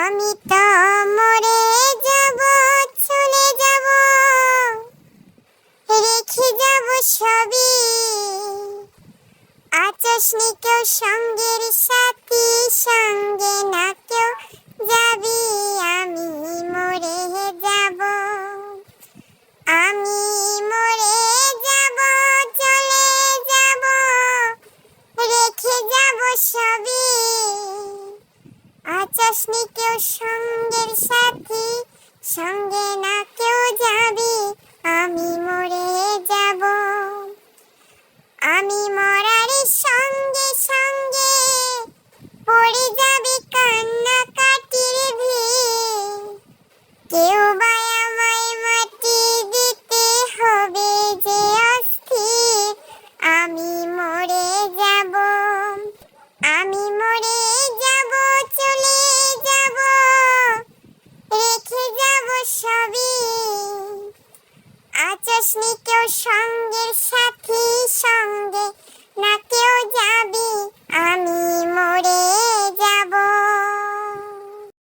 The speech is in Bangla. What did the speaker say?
আমি তো মরে যাব, চলে যাব, রেখে যাব সবই। আচাসনি কেউ সঙ্গের সাথী, সঙ্গে না কেউ যাবি। আমি মরে যাব, আমি মরে যাব, চলে যাব, রেখে যাব সবই। আচাসনি কেউ সঙ্গের সাথী, সঙ্গে না কেউ যাবি। আমি মরে যাব, আমি মরার সঙ্গে সঙ্গে পড়ে যাবে কান্নাকাটির ভিড়। কেউ বা আমায় মাটি দিতে হবে যে অস্থির। আমি মরে যাব, আমি মরে যাব, চলে যাব, রেখে যাব সবই। আচাসনি কেউ সঙ্গের সাথী, সঙ্গে